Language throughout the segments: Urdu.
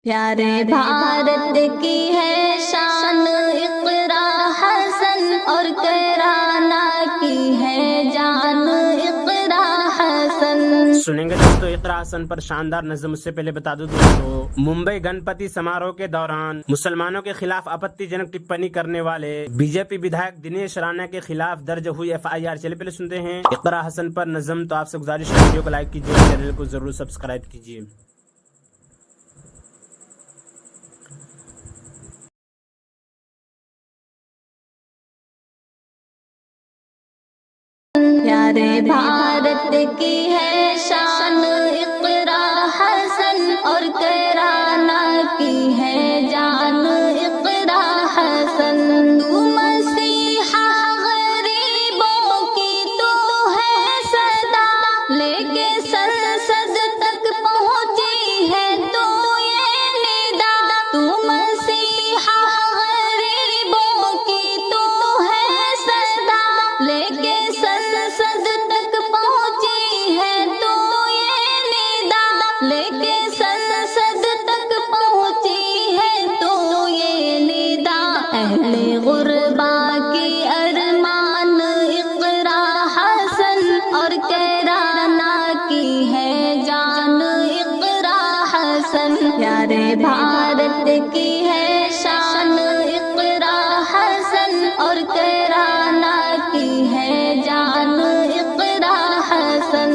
پیارے بھارت کی ہے شان اقرا حسن اور کرانا کی ہے جان اقرا حسن۔ سنیں گے دوستو اقرا حسن پر شاندار نظم۔ اس سے پہلے بتا دوں دوستو، ممبئی گنپتی سماروہ کے دوران مسلمانوں کے خلاف اپتی جنک ٹپنی کرنے والے بی جے پی ودھائک دنیش رانا کے خلاف درج ہوئی FIR۔ چلے پہلے سنتے ہیں اقرا حسن پر نظم۔ تو آپ سے گزارش ہے ویڈیو کو لائک کیجیے، چینل کو ضرور سبسکرائب کیجیے۔ پیارے بھارت کی ہے شان اقرا حسن اور کرانا کی ہے جان اقرا حسن۔ تو مسیحا غریبوں کی تو ہے صدا، لے کے سنسد تک پہنچی ہے تو یہ ندا۔ تو مسیحا غریبوں کی تو ہے صدا، لے کے سنسد تک پہنچی ہے تو یہ ندا، لے کے سنسد تک پہنچی ہے تو یہ ندا۔ اہل غربا کی ارمان اقرا حسن اور کرانا کی ہے جان اقرا حسن۔ پیارے بھارت کی ہے شان اقرا حسن اور کرانا کی ہے جان اقرا حسن۔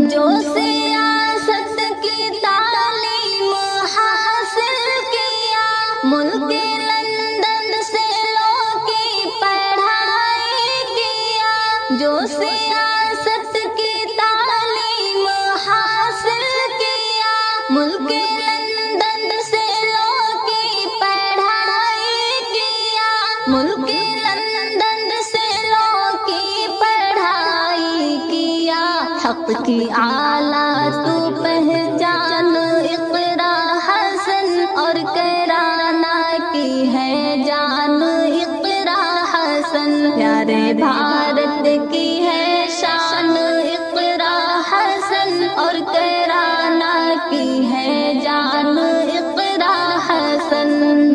جو سیاست کی تعلیم حاصل کیا، ملک لندن سے لو کی پڑھائی کیا۔ جو سیاست کی تعلیم حاصل کیا، ملک لندن سے لو کی پڑھائی کیا۔ ملک لندن سے لو کی پڑھائی کیا۔ حق کی اعلیٰ تو پہچان اقرا حسن اور کرانا کی ہے جان اقرا حسن۔ پیارے بھارت کی ہے شان اقرا حسن اور کرانا کی ہے جان اقرا حسن۔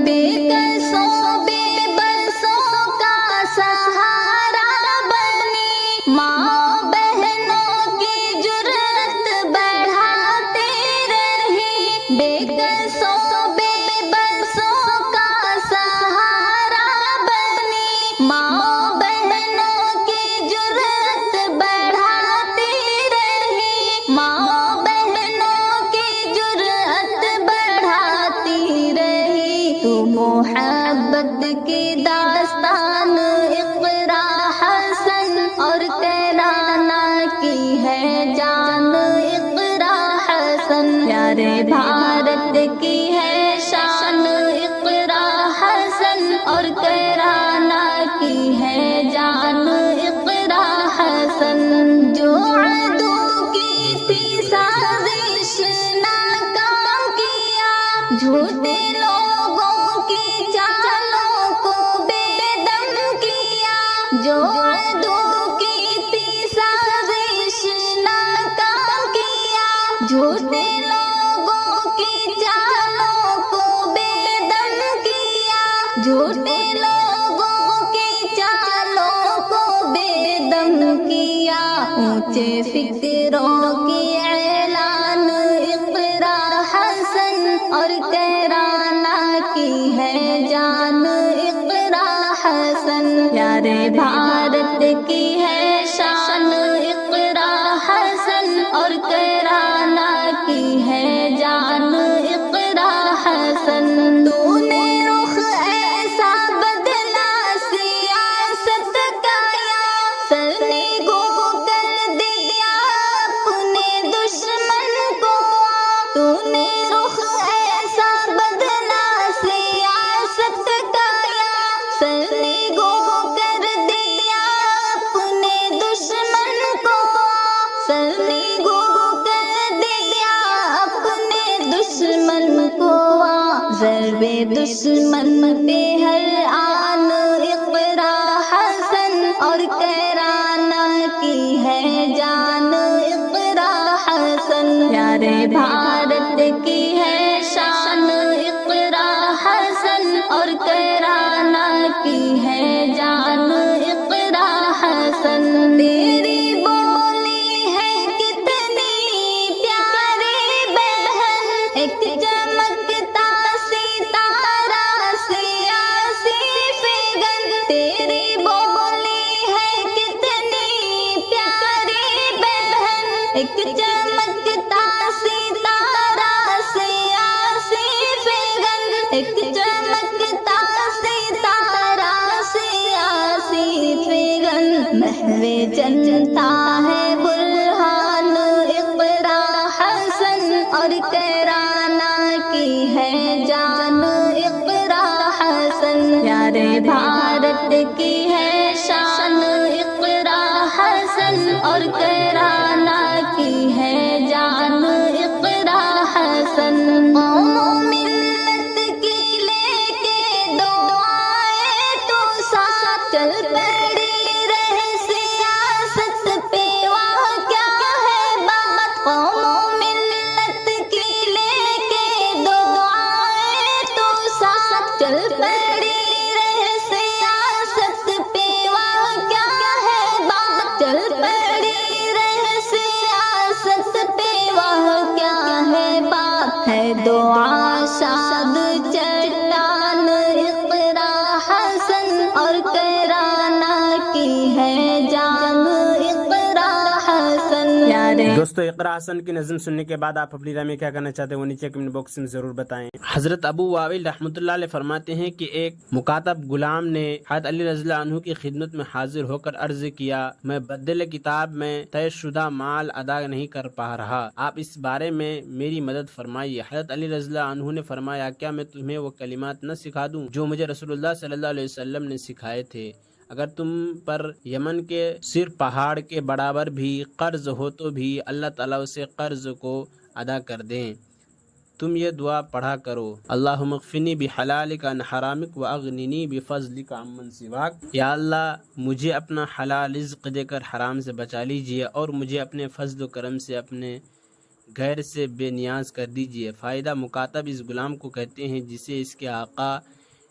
بے قصوں بے بسوں کا سہارا بنی، ماں بہنوں کی جرأت بڑھاتے رہی۔ بے قصوں بے بسوں کا سہارا بنی، ماں بہنوں کی جرأت بڑھاتی رہی۔ ماں بہنوں کی جرأت بڑھاتی رہی۔ تو محبت کی داستان اقرا حسن اور کرانا کی ہے جان اقرا حسن۔ پیارے بھارت کی ہے شان اقرا حسن اور کرانا کی ہے جان اقرا حسن۔ جو عدو کی تھی سازش ناکام کیا، جھوٹے لوگوں کی چالوں کو بے دم کیا۔ جو عدو کی تھی سازش ناکام کیا، جھوٹے لوگوں کی چالوں کو بے دم کیا۔ جھوٹے لوگوں کی چالوں کو بے دم کیا۔ اونچے فکروں کی اعلان اقرا حسن اور کرانا کی ہے جان اقرا حسن۔ پیارے بھارت کی ہے شان اقرا حسن اور کرانا کی ہے جان اقرا حسن۔ تو نے رخ ایسا بدلا سیاست کا، یا سرنگو کر دیا اپنے دشمن کو۔ تو نے رخ ایسا بدلا سیاست کا، یا سرنگو کر دیا اپنے دشمن کو۔ سرنگو کر دیا اپنے دشمن کو۔ ضرب دشمن پہ ہر آن اقرا حسن اور کرانا کی ہے جان اقرا حسن۔ پیارے بھارت کی ہے شان ایک چمکتا ستارہ سیاسی فگن محو جنتا ہے برہان اقرا حسن اور کرانا کی ہے جان اقرا حسن پیارے بھارت کی ہے شان اقرا حسن اور کرانا کی ہے جان اقرا حسن قوم و ملت کی لے کے دعائیں تو ساتھ چل پڑی رہے سیاست پہ وہاں کیا ہے بات قوم و ملت کی لے کے دعائیں تو ساتھ چل پڑی رہے سیاست پہ وہاں کیا ہے بات چل پڑی رہے سیاست پہ وہاں کیا ہے بات ہے دعا شاد چٹان اقرا حسن اور کرانا کی ہے جان اقرا حسن پیارے دوستو اقرا حسن کی نظم سننے کے بعد آپ اپنی رائے میں کیا کرنا چاہتے ہیں وہ نیچے کمنٹ باکس میں ضرور بتائیں۔ حضرت ابو واویل رحمۃ اللہ علیہ فرماتے ہیں کہ ایک مکاتب غلام نے حضرت علی رضی اللہ عنہ کی خدمت میں حاضر ہو کر عرض کیا، میں بدل کتاب میں طے شدہ مال ادا نہیں کر پا رہا، آپ اس بارے میں میری مدد فرمائیے۔ حضرت علی رضی اللہ عنہ نے فرمایا، کیا میں تمہیں وہ کلمات نہ سکھا دوں جو مجھے رسول اللہ صلی اللہ علیہ وسلم نے سکھائے تھے؟ اگر تم پر یمن کے صرف پہاڑ کے برابر بھی قرض ہو تو بھی اللہ تعالیٰ اسے قرض کو ادا کر دیں۔ تم یہ دعا پڑھا کرو، اللہم اغفنی بحلالک عن حرامک واغننی بفضلک عمن سواک۔ یا اللہ مجھے اپنا حلال رزق دے کر حرام سے بچا لیجئے اور مجھے اپنے فضل و کرم سے اپنے غیر سے بے نیاز کر دیجئے۔ فائدہ مکاتب اس غلام کو کہتے ہیں جسے اس کے آقا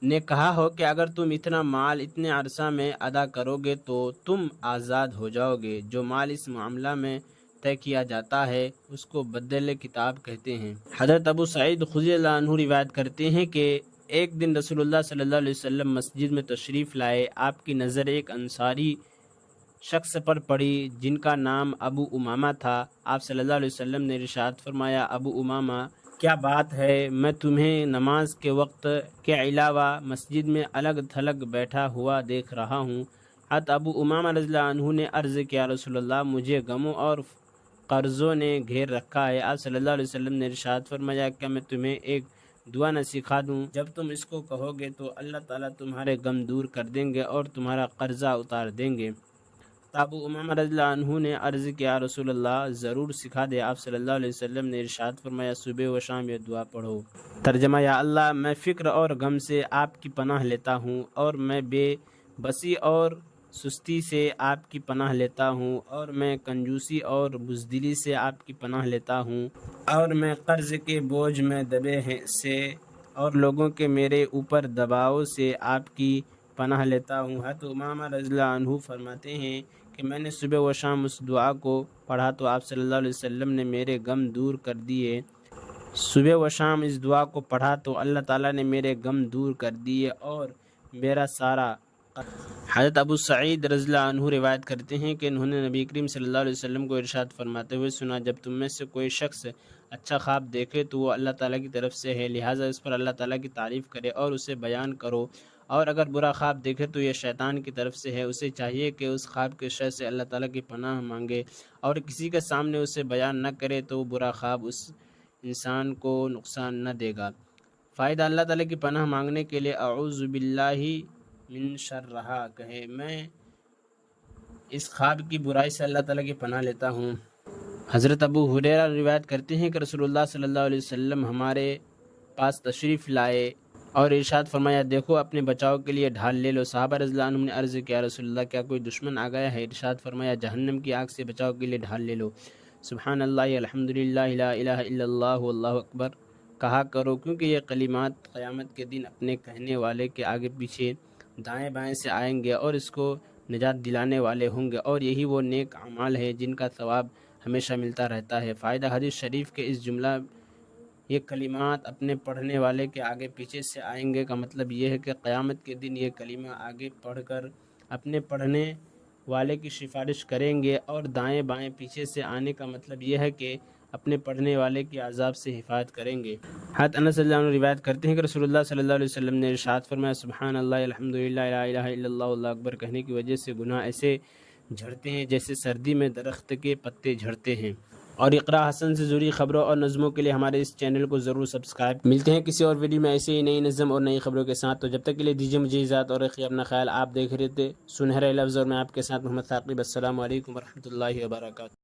نے کہا ہو کہ اگر تم اتنا مال اتنے عرصہ میں ادا کرو گے تو تم آزاد ہو جاؤ گے۔ جو مال اس معاملہ میں طے کیا جاتا ہے اس کو بدل کتاب کہتے ہیں۔ حضرت ابو سعید خدری اللہ عنہ روایت کرتے ہیں کہ ایک دن رسول اللہ صلی اللہ علیہ وسلم مسجد میں تشریف لائے، آپ کی نظر ایک انصاری شخص پر پڑی جن کا نام ابو امامہ تھا۔ آپ صلی اللہ علیہ وسلم نے ارشاد فرمایا، ابو امامہ کیا بات ہے، میں تمہیں نماز کے وقت کے علاوہ مسجد میں الگ تھلگ بیٹھا ہوا دیکھ رہا ہوں۔ حضرت ابو امامہ رضی اللہ عنہ نے عرض کیا، رسول اللہ مجھے غموں اور قرضوں نے گھیر رکھا ہے۔ آپ صلی اللہ علیہ وسلم نے ارشاد فرمایا، کیا میں تمہیں ایک دعا نہ سکھا دوں؟ جب تم اس کو کہو گے تو اللہ تعالیٰ تمہارے غم دور کر دیں گے اور تمہارا قرضہ اتار دیں گے۔ ابو امامہ رضی اللہ عنہ نے عرض کیا، رسول اللہ ضرور سکھا دے۔ آپ صلی اللہ علیہ وسلم نے ارشاد فرمایا، صبح و شام یہ دعا پڑھو۔ ترجمہ، یا اللہ میں فکر اور غم سے آپ کی پناہ لیتا ہوں، اور میں بے بسی اور سستی سے آپ کی پناہ لیتا ہوں، اور میں کنجوسی اور بزدلی سے آپ کی پناہ لیتا ہوں، اور میں قرض کے بوجھ میں دبے سے اور لوگوں کے میرے اوپر دباؤ سے آپ کی پناہ لیتا ہوں۔ حضرت امامہ رضی اللہ عنہ فرماتے ہیں کہ میں نے صبح و شام اس دعا کو پڑھا تو آپ صلی اللہ علیہ وسلم نے میرے غم دور کر دیے۔ صبح و شام اس دعا کو پڑھا تو اللہ تعالیٰ نے میرے غم دور کر دیے اور میرا سارا۔ حضرت ابو سعید رضی اللہ عنہ روایت کرتے ہیں کہ انہوں نے نبی کریم صلی اللہ علیہ وسلم کو ارشاد فرماتے ہوئے سنا، جب تم میں سے کوئی شخص اچھا خواب دیکھے تو وہ اللہ تعالیٰ کی طرف سے ہے، لہٰذا اس پر اللہ تعالیٰ کی تعریف کرے اور اسے بیان کرو، اور اگر برا خواب دیکھے تو یہ شیطان کی طرف سے ہے، اسے چاہیے کہ اس خواب کے شر سے اللہ تعالیٰ کی پناہ مانگے اور کسی کے سامنے اسے بیان نہ کرے تو برا خواب اس انسان کو نقصان نہ دے گا۔ فائدہ اللہ تعالیٰ کی پناہ مانگنے کے لیے اعوذ باللہ من شرہا کہے، میں اس خواب کی برائی سے اللہ تعالیٰ کی پناہ لیتا ہوں۔ حضرت ابو ہریرہ روایت کرتے ہیں کہ رسول اللہ صلی اللہ علیہ وسلم ہمارے پاس تشریف لائے اور ارشاد فرمایا، دیکھو اپنے بچاؤ کے لیے ڈھال لے لو۔ صحابہ رضی اللہ عنہم نے عرض کیا، رسول اللہ کیا کوئی دشمن آ گیا ہے؟ ارشاد فرمایا، جہنم کی آگ سے بچاؤ کے لیے ڈھال لے لو۔ سبحان اللہ، الحمدللہ، لا الہ الا اللہ، واللہ اکبر کہا کرو، کیونکہ یہ کلمات قیامت کے دن اپنے کہنے والے کے آگے پیچھے دائیں بائیں سے آئیں گے اور اس کو نجات دلانے والے ہوں گے، اور یہی وہ نیک اعمال ہے جن کا ثواب ہمیشہ ملتا رہتا ہے۔ فائدہ حدیث شریف کے اس جملہ یہ کلمات اپنے پڑھنے والے کے آگے پیچھے سے آئیں گے کا مطلب یہ ہے کہ قیامت کے دن یہ کلمہ آگے پڑھ کر اپنے پڑھنے والے کی سفارش کریں گے، اور دائیں بائیں پیچھے سے آنے کا مطلب یہ ہے کہ اپنے پڑھنے والے کے عذاب سے حفاظت کریں گے۔ حضرت انس صلی اللہ عنہ روایت کرتے ہیں کہ رسول اللہ صلی اللہ علیہ وسلم نے ارشاد فرمایا سبحان اللہ الحمدللہ لا الہ الا اللہ اللہ اکبر کہنے کی وجہ سے گناہ ایسے جھڑتے ہیں جیسے سردی میں درخت کے پتے جھڑتے ہیں۔ اور اقرا حسن سے جڑی خبروں اور نظموں کے لیے ہمارے اس چینل کو ضرور سبسکرائب۔ ملتے ہیں کسی اور ویڈیو میں ایسے ہی نئی نظم اور نئی خبروں کے ساتھ، تو جب تک کے لیے دیجیے مجھے اجازت اور رکھیے اپنا خیال۔ آپ دیکھ رہے تھے سنہرے لفظ اور میں آپ کے ساتھ محمد ثاقب۔ السلام علیکم ورحمۃ اللہ وبرکاتہ۔